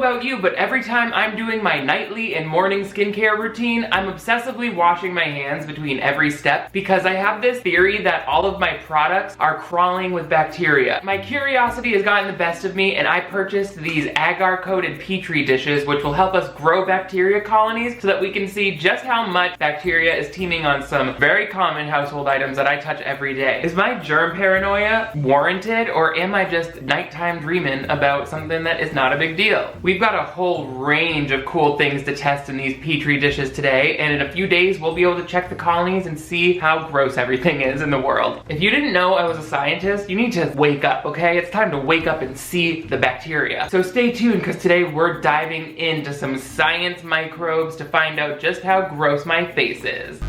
about you, but every time I'm doing my nightly and morning skincare routine, I'm obsessively washing my hands between every step because I have this theory that all of my products are crawling with bacteria. My curiosity has gotten the best of me, and I purchased these agar-coated petri dishes, which will help us grow bacteria colonies so that we can see just how much bacteria is teeming on some very common household items that I touch every day. Is my germ paranoia warranted, or am I just nighttime dreaming about something that is not a big deal? We've got a whole range of cool things to test in these petri dishes today, and in a few days we'll be able to check the colonies and see how gross everything is in the world. If you didn't know I was a scientist, you need to wake up, okay? It's time to wake up and see the bacteria. So stay tuned, because today we're diving into some science microbes to find out just how gross my face is.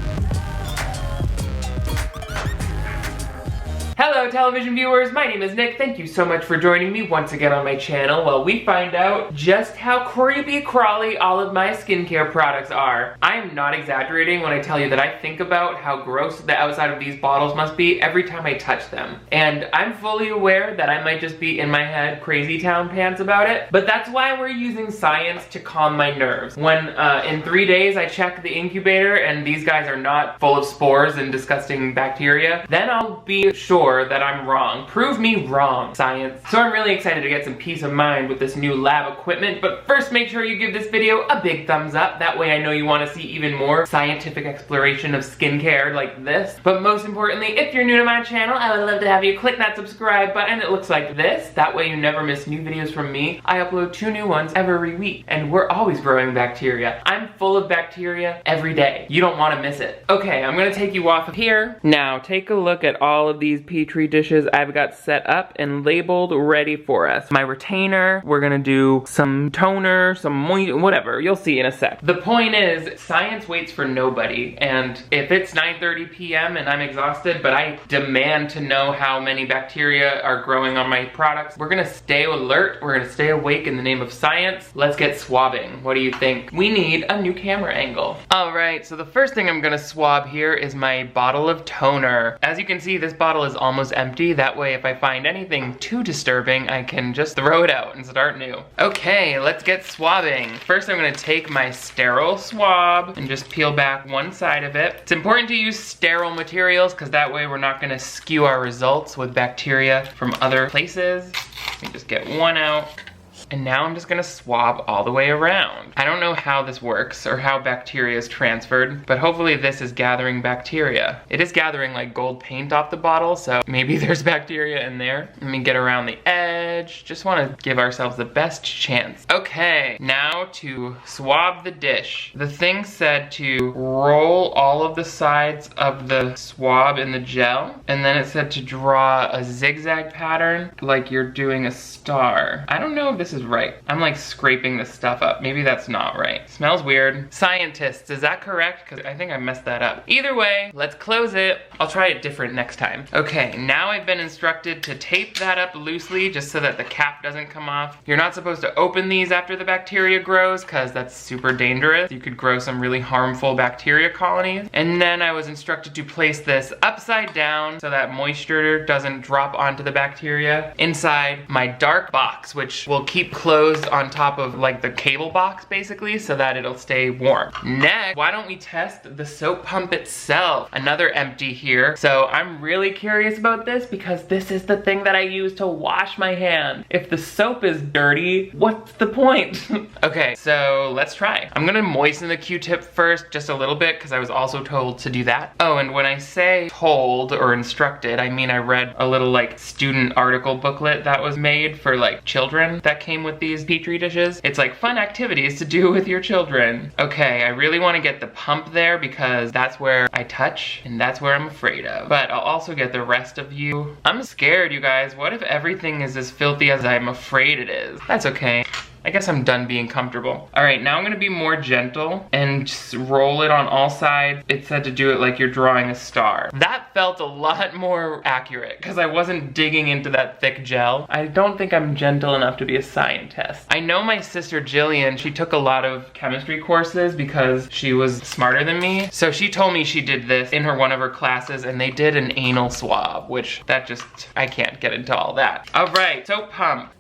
Hello television viewers, my name is Nick. Thank you so much for joining me once again on my channel while we find out just how creepy crawly all of my skincare products are. I am not exaggerating when I tell you that I think about how gross the outside of these bottles must be every time I touch them. And I'm fully aware that I might just be in my head crazy town pants about it, but that's why we're using science to calm my nerves. When in 3 days I check the incubator and these guys are not full of spores and disgusting bacteria, then I'll be sure that I'm wrong. Prove me wrong, science. So I'm really excited to get some peace of mind with this new lab equipment, but first make sure you give this video a big thumbs up. That way I know you want to see even more scientific exploration of skincare like this. But most importantly, if you're new to my channel, I would love to have you click that subscribe button. It looks like this. That way you never miss new videos from me. I upload 2 new ones every week, and we're always growing bacteria. I'm full of bacteria every day. You don't want to miss it. Okay, I'm gonna take you off of here. Now take a look at all of these petri dishes I've got set up and labeled ready for us. My retainer, we're gonna do some toner, some moist, whatever, you'll see in a sec. The point is, science waits for nobody, and if it's 9:30 p.m. and I'm exhausted, but I demand to know how many bacteria are growing on my products, we're gonna stay alert, we're gonna stay awake in the name of science. Let's get swabbing. What do you think? We need a new camera angle. Alright, so the first thing I'm gonna swab here is my bottle of toner. As you can see, this bottle is almost empty. That way if I find anything too disturbing, I can just throw it out and start new. Okay, let's get swabbing. First I'm gonna take my sterile swab and just peel back one side of it. It's important to use sterile materials because that way we're not gonna skew our results with bacteria from other places. Let me just get one out. And now I'm just gonna swab all the way around. I don't know how this works or how bacteria is transferred, but hopefully this is gathering bacteria. It is gathering like gold paint off the bottle, so maybe there's bacteria in there. Let me get around the edge. Just wanna give ourselves the best chance. Okay, now to swab the dish. The thing said to roll all of the sides of the swab in the gel, and then it said to draw a zigzag pattern like you're doing a star. I don't know if this is right. I'm like scraping this stuff up. Maybe that's not right. Smells weird. Scientists, is that correct? Because I think I messed that up. Either way, let's close it. I'll try it different next time. Okay, now I've been instructed to tape that up loosely just so that the cap doesn't come off. You're not supposed to open these after the bacteria grows because that's super dangerous. You could grow some really harmful bacteria colonies. And then I was instructed to place this upside down so that moisture doesn't drop onto the bacteria inside my dark box, which will keep closed on top of like the cable box basically so that it'll stay warm. Next, why don't we test the soap pump itself? Another empty here. So I'm really curious about this because this is the thing that I use to wash my hand. If the soap is dirty, what's the point? Okay, so let's try. I'm gonna moisten the Q-tip first just a little bit because I was also told to do that. Oh, and when I say told or instructed, I mean I read a little like student article booklet that was made for like children that came with these petri dishes. It's like fun activities to do with your children. Okay, I really want to get the pump there because that's where I touch and that's where I'm afraid of. But I'll also get the rest of you. I'm scared, you guys. What if everything is as filthy as I'm afraid it is? That's okay. I guess I'm done being comfortable. All right, now I'm gonna be more gentle and just roll it on all sides. It said to do it like you're drawing a star. That felt a lot more accurate because I wasn't digging into that thick gel. I don't think I'm gentle enough to be a scientist. I know my sister Jillian, she took a lot of chemistry courses because she was smarter than me. So she told me she did this in one of her classes and they did an anal swab, which that just, I can't get into all that. All right, soap pump.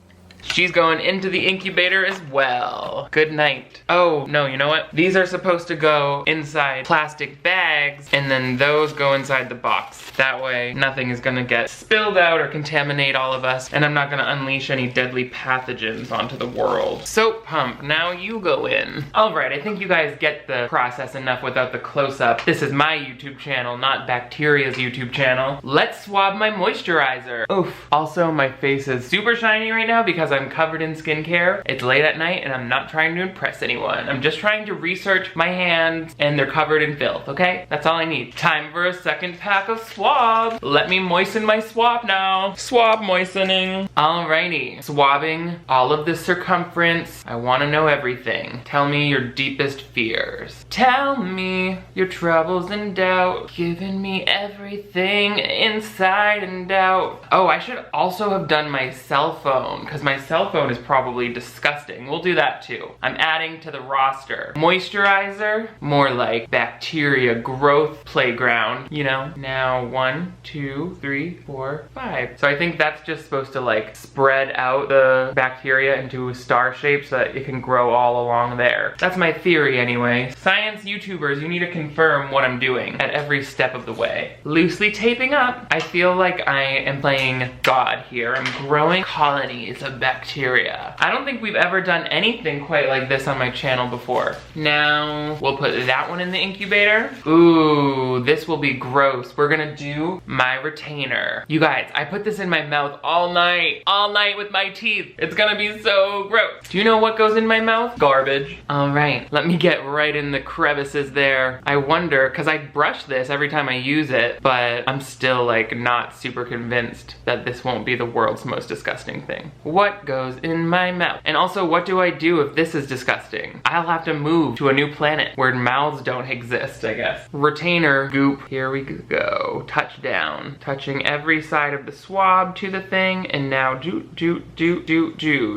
She's going into the incubator as well. Good night. Oh, no, you know what? These are supposed to go inside plastic bags, and then those go inside the box. That way, nothing is gonna get spilled out or contaminate all of us, and I'm not gonna unleash any deadly pathogens onto the world. Soap pump, now you go in. All right, I think you guys get the process enough without the close-up. This is my YouTube channel, not Bacteria's YouTube channel. Let's swab my moisturizer. Oof. Also, my face is super shiny right now because I'm covered in skincare. It's late at night and I'm not trying to impress anyone. I'm just trying to research my hands and they're covered in filth, okay? That's all I need. Time for a second pack of swab. Let me moisten my swab now. Swab moistening. Alrighty, swabbing all of the circumference. I wanna know everything. Tell me your deepest fears. Tell me your troubles and doubt. Giving me everything inside and out. Oh, I should also have done my cell phone because my cell phone is probably disgusting. We'll do that too. I'm adding to the roster. Moisturizer, more like bacteria growth playground, you know? Now 1, 2, 3, 4, 5. So I think that's just supposed to like spread out the bacteria into a star shape so that it can grow all along there. That's my theory anyway. Science YouTubers, you need to confirm what I'm doing at every step of the way. Loosely taping up. I feel like I am playing God here. I'm growing colonies of bacteria. I don't think we've ever done anything quite like this on my channel before. Now, we'll put that one in the incubator. Ooh, this will be gross. We're gonna do my retainer. You guys, I put this in my mouth all night with my teeth. It's gonna be so gross. Do you know what goes in my mouth? Garbage. All right, let me get right in the crevices there. I wonder, cause I brush this every time I use it, but I'm still like not super convinced that this won't be the world's most disgusting thing. What goes in my mouth? And also, what do I do if this is disgusting? I'll have to move to a new planet where mouths don't exist, I guess. Retainer goop, here we go. Touchdown. Touching every side of the swab to the thing, and now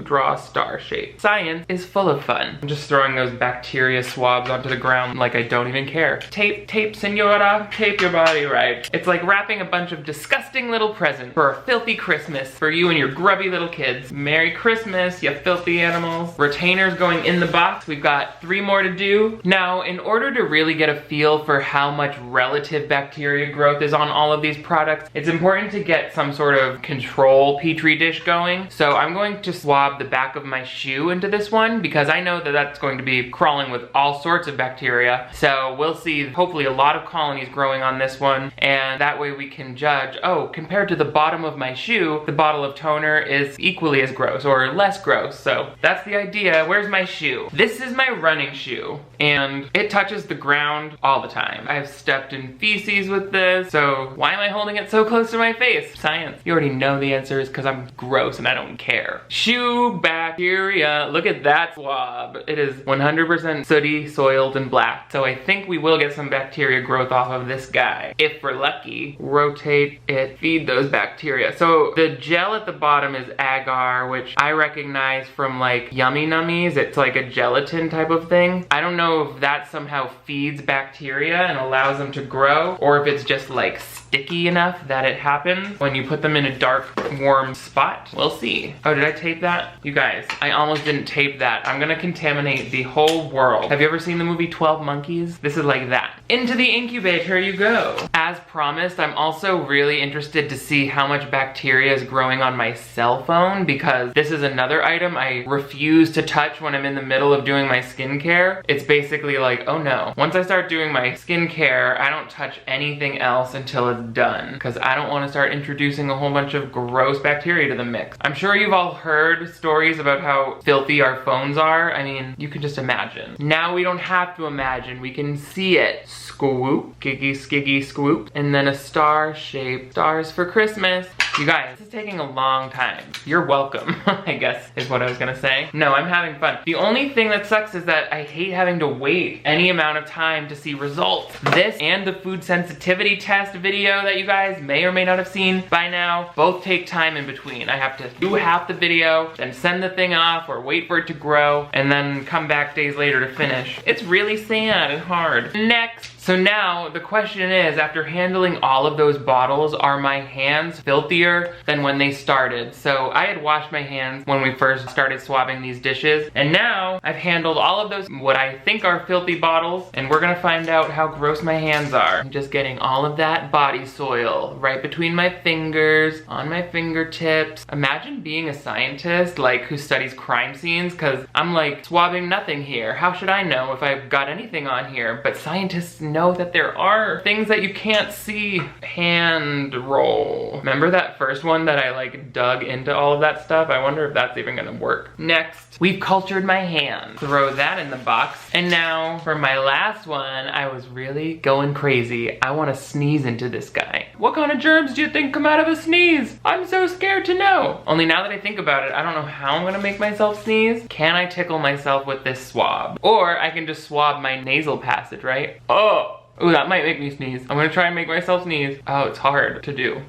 draw a star shape. Science is full of fun. I'm just throwing those bacteria swabs onto the ground like I don't even care. Tape, tape, senora, tape your body right. It's like wrapping a bunch of disgusting little presents for a filthy Christmas for you and your grubby little kids. Merry Christmas, you filthy animals. Retainers going in the box. We've got 3 more to do. Now, in order to really get a feel for how much relative bacteria growth is on all of these products, it's important to get some sort of control petri dish going. So I'm going to swab the back of my shoe into this one because I know that that's going to be crawling with all sorts of bacteria. So we'll see hopefully a lot of colonies growing on this one, and that way we can judge, oh, compared to the bottom of my shoe, the bottle of toner is equally as gross or less gross. So that's the idea. Where's my shoe? This is my running shoe and it touches the ground all the time. I've stepped in feces with this, so why am I holding it so close to my face? Science. You already know the answer is because I'm gross and I don't care. Shoe bacteria. Look at that swab. It is 100% sooty, soiled, and black. So I think we will get some bacteria growth off of this guy. If we're lucky, rotate it, feed those bacteria. So the gel at the bottom is agar, which I recognize from like Yummy Nummies. It's like a gelatin type of thing. I don't know if that somehow feeds bacteria and allows them to grow, or if it's just like sticky enough that it happens when you put them in a dark, warm spot. We'll see. Oh, did I tape that? You guys, I almost didn't tape that. I'm gonna contaminate the whole world. Have you ever seen the movie 12 Monkeys? This is like that. Into the incubator you go. As promised, I'm also really interested to see how much bacteria is growing on my cell phone because this is another item I refuse to touch when I'm in the middle of doing my skincare. It's basically like, oh no. Once I start doing my skincare, I don't touch anything else until it's done because I don't want to start introducing a whole bunch of gross bacteria to the mix. I'm sure you've all heard stories about how filthy our phones are. I mean, you can just imagine. Now we don't have to imagine, we can see it. Swoop, giggy skiggy swoop, and then a star shape. Stars for Christmas. You guys, this is taking a long time. You're welcome, I guess is what I was gonna say. No, I'm having fun. The only thing that sucks is that I hate having to wait any amount of time to see results. This and the food sensitivity test video that you guys may or may not have seen by now, both take time in between. I have to do half the video, then send the thing off or wait for it to grow, and then come back days later to finish. It's really sad and hard. Next. So now the question is, after handling all of those bottles, are my hands filthier than when they started? So I had washed my hands when we first started swabbing these dishes, and now I've handled all of those, what I think are filthy bottles, and we're gonna find out how gross my hands are. I'm just getting all of that body soil right between my fingers, on my fingertips. Imagine being a scientist, like, who studies crime scenes, because I'm like swabbing nothing here. How should I know if I've got anything on here? But scientists know that there are things that you can't see. Hand roll. Remember that first one that I like dug into all of that stuff? I wonder if that's even gonna work. Next, we've cultured my hands. Throw that in the box. And now for my last one, I was really going crazy. I want to sneeze into this guy. What kind of germs do you think come out of a sneeze? I'm so scared to know. Only now that I think about it, I don't know how I'm gonna make myself sneeze. Can I tickle myself with this swab? Or I can just swab my nasal passage, right? Oh! Ooh, that might make me sneeze. I'm gonna try and make myself sneeze. Oh, it's hard to do.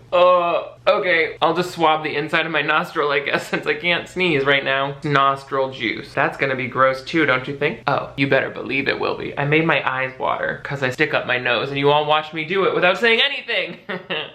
Okay, I'll just swab the inside of my nostril, I guess, since I can't sneeze right now. Nostril juice. That's gonna be gross too, don't you think? Oh, you better believe it will be. I made my eyes water because I stick up my nose and you all watched me do it without saying anything.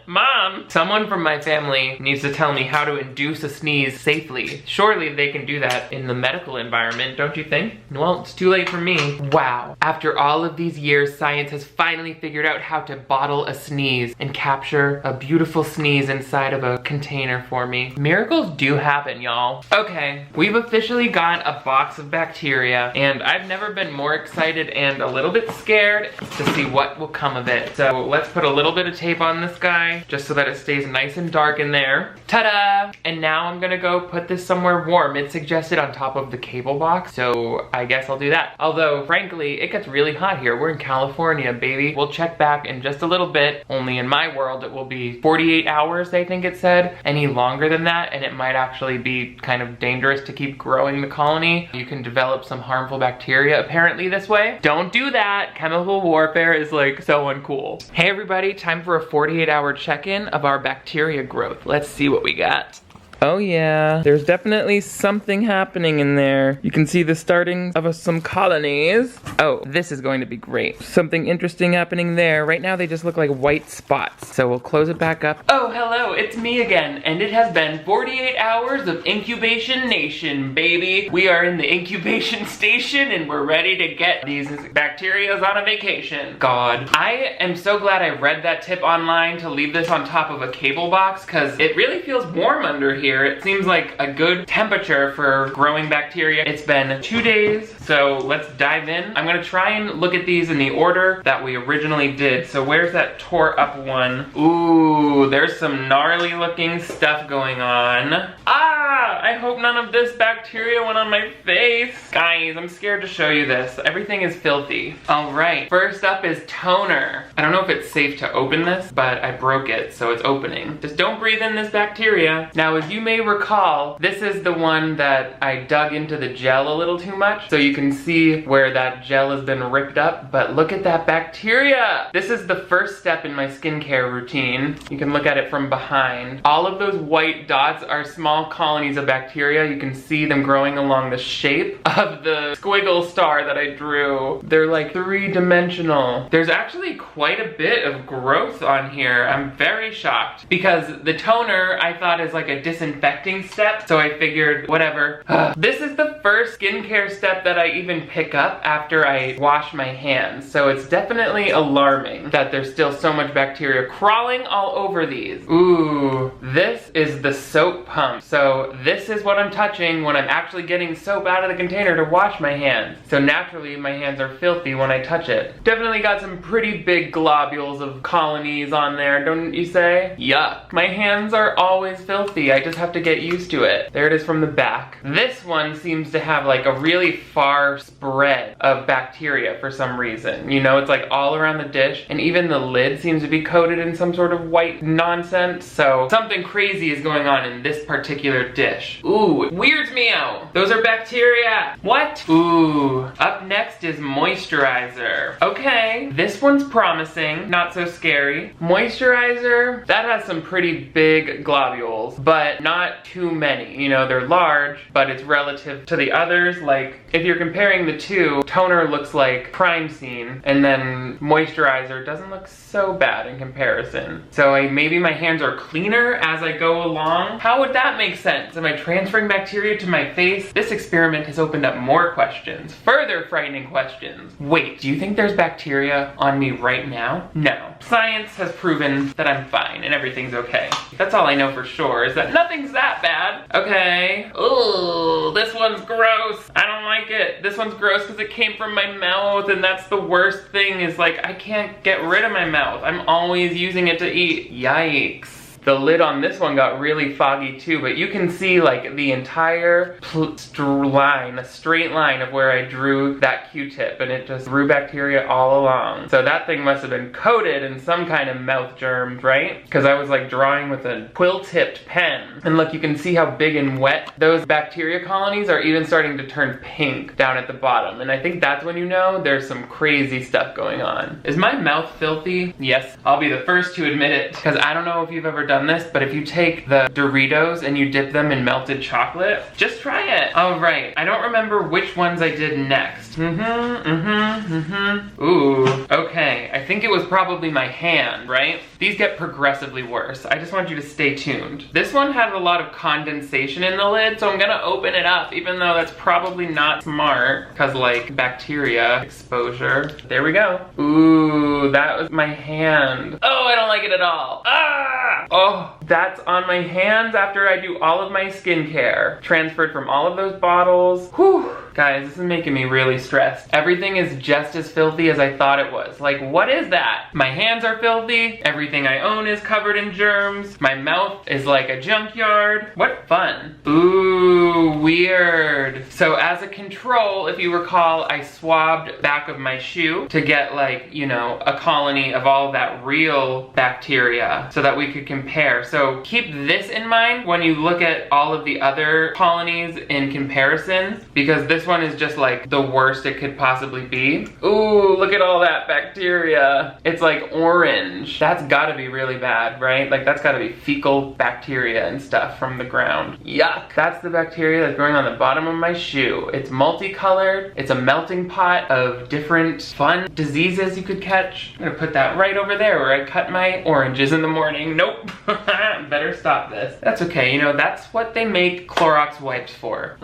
Mom! Someone from my family needs to tell me how to induce a sneeze safely. Surely they can do that in the medical environment, don't you think? Well, it's too late for me. Wow. After all of these years, science has finally figured out how to bottle a sneeze and capture a beautiful sneeze inside of a container for me. Miracles do happen, y'all. Okay, we've officially got a box of bacteria, and I've never been more excited and a little bit scared to see what will come of it. So let's put a little bit of tape on this guy just so that it stays nice and dark in there. Ta-da! And now I'm gonna go put this somewhere warm. It's suggested on top of the cable box, so I guess I'll do that. Although, frankly, it gets really hot here. We're in California, baby. We'll check back in just a little bit. Only in my world, it will be 48 hours, I think it said. Any longer than that, and it might actually be kind of dangerous to keep growing the colony. You can develop some harmful bacteria apparently this way. Don't do that. Chemical warfare is like so uncool. Hey everybody, time for a 48-hour check-in of our bacteria growth. Let's see what we got. Oh yeah, there's definitely something happening in there. You can see the starting of some colonies. Oh, this is going to be great. Something interesting happening there. Right now they just look like white spots. So we'll close it back up. Oh, hello, it's me again. And it has been 48 hours of incubation nation, baby. We are in the incubation station and we're ready to get these bacterias on a vacation. God. I am so glad I read that tip online to leave this on top of a cable box because it really feels warm under here. It seems like a good temperature for growing bacteria. It's been 2 days, so let's dive in. I'm gonna try and look at these in the order that we originally did. So where's that tore up one? Ooh, there's some gnarly looking stuff going on. Ah, I hope none of this bacteria went on my face. Guys, I'm scared to show you this. Everything is filthy. All right, first up is toner. I don't know if it's safe to open this, but I broke it, so it's opening. Just don't breathe in this bacteria. Now, as you may recall, this is the one that I dug into the gel a little too much, so you can see where that gel has been ripped up, but look at that bacteria! This is the first step in my skincare routine. You can look at it from behind. All of those white dots are small colonies of bacteria. You can see them growing along the shape of the squiggle star that I drew. They're like three-dimensional. There's actually quite a bit of growth on here. I'm very shocked because the toner I thought is like a disinfecting step, so I figured whatever. This is the first skincare step that I even pick up after I wash my hands, so it's definitely alarming that there's still so much bacteria crawling all over these. Ooh, this is the soap pump. So this is what I'm touching when I'm actually getting soap out of the container to wash my hands. So naturally my hands are filthy when I touch it. Definitely got some pretty big globules of colonies on there, don't you say? Yuck. My hands are always filthy. I just have to get used to it. There it is from the back. This one seems to have like a really far spread of bacteria for some reason. You know, it's like all around the dish, and even the lid seems to be coated in some sort of white nonsense. So something crazy is going on in this particular dish. Ooh, it weirds me out. Those are bacteria. What? that. Ooh, up next is moisturizer. Okay, this one's promising, not so scary. Moisturizer, that has some pretty big globules, but not too many. You know, they're large, but it's relative to the others. Like, if you're comparing the two, toner looks like crime scene, and then moisturizer doesn't look so bad in comparison. So maybe my hands are cleaner as I go along. How would that make sense? Am I transferring bacteria to my face? This experiment has opened up more questions, further frightening questions. Wait, do you think there's bacteria on me right now? No. Science has proven that I'm fine and everything's okay. That's all I know for sure, is that nothing's that bad. Okay. Ooh, this one's gross. I don't like it. This one's gross because it came from my mouth, and that's the worst thing, is like I can't get rid of my mouth. I'm always using it to eat. Yikes. The lid on this one got really foggy too, but you can see like the entire line, a straight line of where I drew that Q-tip, and it just grew bacteria all along. So that thing must have been coated in some kind of mouth germs, right? Because I was like drawing with a quill-tipped pen. And look, you can see how big and wet those bacteria colonies are, even starting to turn pink down at the bottom. And I think that's when you know there's some crazy stuff going on. Is my mouth filthy? Yes, I'll be the first to admit it, because I don't know if you've ever done this, but if you take the Doritos and you dip them in melted chocolate, just try it. All right, I don't remember which ones I did next. Ooh, okay, I think it was probably my hand, right? These get progressively worse. I just want you to stay tuned. This one had a lot of condensation in the lid, so I'm gonna open it up, even though that's probably not smart, because like bacteria exposure. There we go. Ooh, that was my hand. Oh, I don't like it at all. Ah! Oh, that's on my hands after I do all of my skincare. Transferred from all of those bottles. Whew. Guys, this is making me really stressed. Everything is just as filthy as I thought it was. Like, what is that? My hands are filthy. Everything I own is covered in germs. My mouth is like a junkyard. What fun. Ooh, weird. So as a control, if you recall, I swabbed back of my shoe to get like, you know, a colony of all of that real bacteria so that we could compare. So keep this in mind when you look at all of the other colonies in comparison, because this one is just like the worst it could possibly be. Ooh, look at all that bacteria. It's like orange. That's gotta be really bad, right? Like that's gotta be fecal bacteria and stuff from the ground. Yuck. That's the bacteria that's growing on the bottom of my shoe. It's multicolored. It's a melting pot of different fun diseases you could catch. I'm gonna put that right over there where I cut my oranges in the morning. Nope. Better stop this. That's okay, you know, that's what they make Clorox wipes for.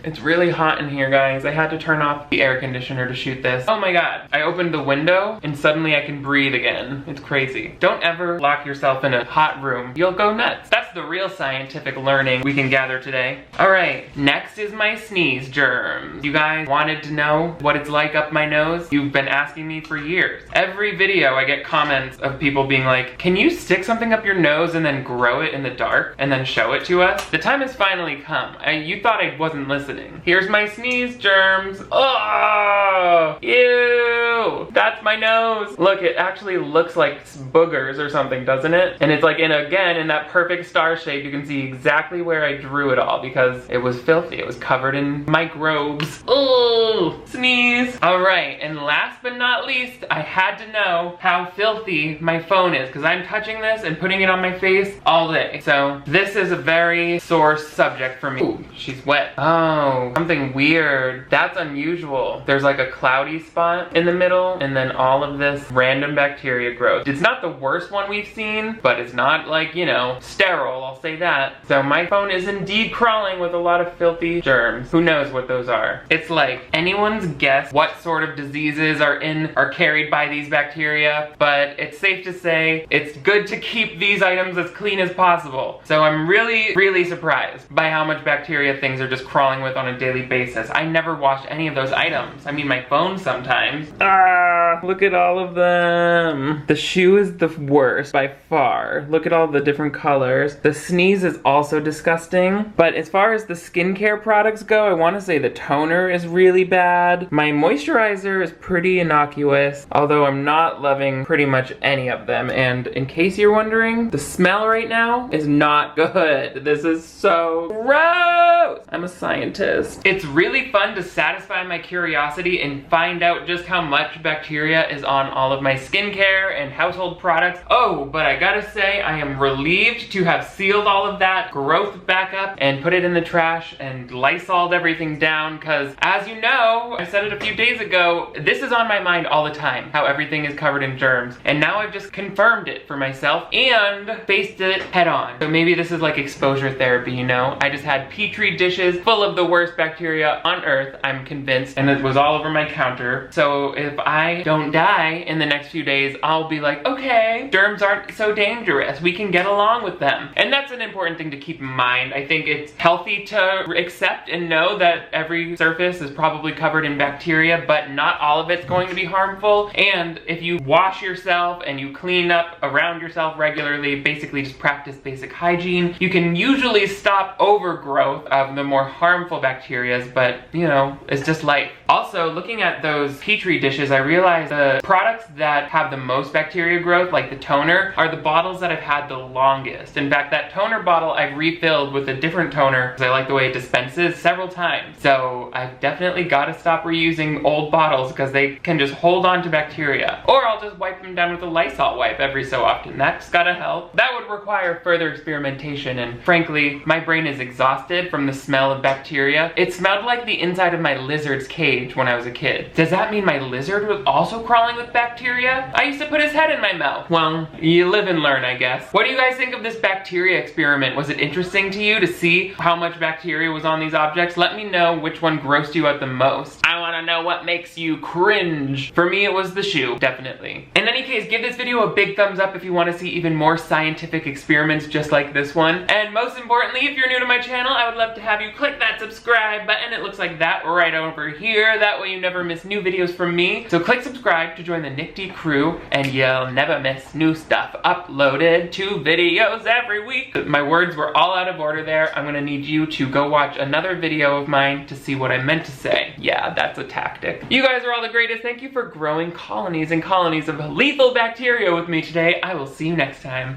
It's really hot in here, guys. I had to turn off the air conditioner to shoot this. Oh my god. I opened the window and suddenly I can breathe again. It's crazy. Don't ever lock yourself in a hot room. You'll go nuts. That's the real scientific learning we can gather today. Alright, next is my sneeze germs. You guys wanted to know what it's like up my nose? You've been asking me for years. Every video I get comments of people being like, can you stick something up your nose and then grow it in the dark and then show it to us? The time has finally come. You thought I wasn't listening. Here's my sneeze germs. Oh, ew, that's my nose. Look, it actually looks like boogers or something, doesn't it? And it's like, again, in that perfect star shape, you can see exactly where I drew it all because it was filthy. It was covered in microbes. Oh, sneeze. All right, and last but not least, I had to know how filthy my phone is because I'm touching this and putting it on my face all day. So this is a very sore subject for me. Ooh, she's wet. Oh, something weird. That's unusual. There's like a cloudy spot in the middle and then all of this random bacteria grows. It's not the worst one we've seen, but it's not like, you know, sterile, I'll say that. So my phone is indeed crawling with a lot of filthy germs. Who knows what those are? It's like anyone's guess what sort of diseases are carried by these bacteria, but it's safe to say it's good to keep these items as clean as possible. So I'm really, really surprised by how much bacteria things are just crawling with on a daily basis. I never washed any of those items. I mean, my phone sometimes. Ah, look at all of them. The shoe is the worst by far. Look at all the different colors. The sneeze is also disgusting. But as far as the skincare products go, I want to say the toner is really bad. My moisturizer is pretty innocuous, although I'm not loving pretty much any of them. And in case you're wondering, the smell right now is not good. This is so gross. clothes. I'm a scientist. It's really fun to satisfy my curiosity and find out just how much bacteria is on all of my skincare and household products. Oh, but I gotta say, I am relieved to have sealed all of that growth back up and put it in the trash and Lysoled everything down, because as you know, I said it a few days ago, this is on my mind all the time, how everything is covered in germs. And now I've just confirmed it for myself and faced it head on. So maybe this is like exposure therapy, you know? I just had Petri dishes full of the worst bacteria on earth, I'm convinced, and it was all over my counter. So if I don't die in the next few days, I'll be like, okay, germs aren't so dangerous. We can get along with them. And that's an important thing to keep in mind. I think it's healthy to accept and know that every surface is probably covered in bacteria, but not all of it's going to be harmful. And if you wash yourself and you clean up around yourself regularly, basically just practice basic hygiene, you can usually stop overgrowth of the more harmful bacteria, but you know, it's just life. Also, looking at those Petri dishes, I realized the products that have the most bacteria growth, like the toner, are the bottles that I've had the longest. In fact, that toner bottle I've refilled with a different toner because I like the way it dispenses several times. So I've definitely got to stop reusing old bottles because they can just hold on to bacteria. Or I'll just wipe them down with a Lysol wipe every so often. That's gotta help. That would require further experimentation, and frankly, my brain is exhausted from the smell of bacteria. It smelled like the inside of my lizard's cage when I was a kid. Does that mean my lizard was also crawling with bacteria? I used to put his head in my mouth. Well, you live and learn, I guess. What do you guys think of this bacteria experiment? Was it interesting to you to see how much bacteria was on these objects? Let me know which one grossed you out the most. I wanna know what makes you cringe. For me, it was the shoe, definitely. In any case, give this video a big thumbs up if you wanna see even more scientific experiments just like this one. And most importantly, if you're new to my channel, I would love to have you click that subscribe button. It looks like that right over here. That way you never miss new videos from me. So click subscribe to join the Nick D crew, and you'll never miss new stuff uploaded. 2 videos every week. My words were all out of order there. I'm gonna need you to go watch another video of mine to see what I meant to say. Yeah, that's a tactic. You guys are all the greatest. Thank you for growing colonies and colonies of lethal bacteria with me today. I will see you next time.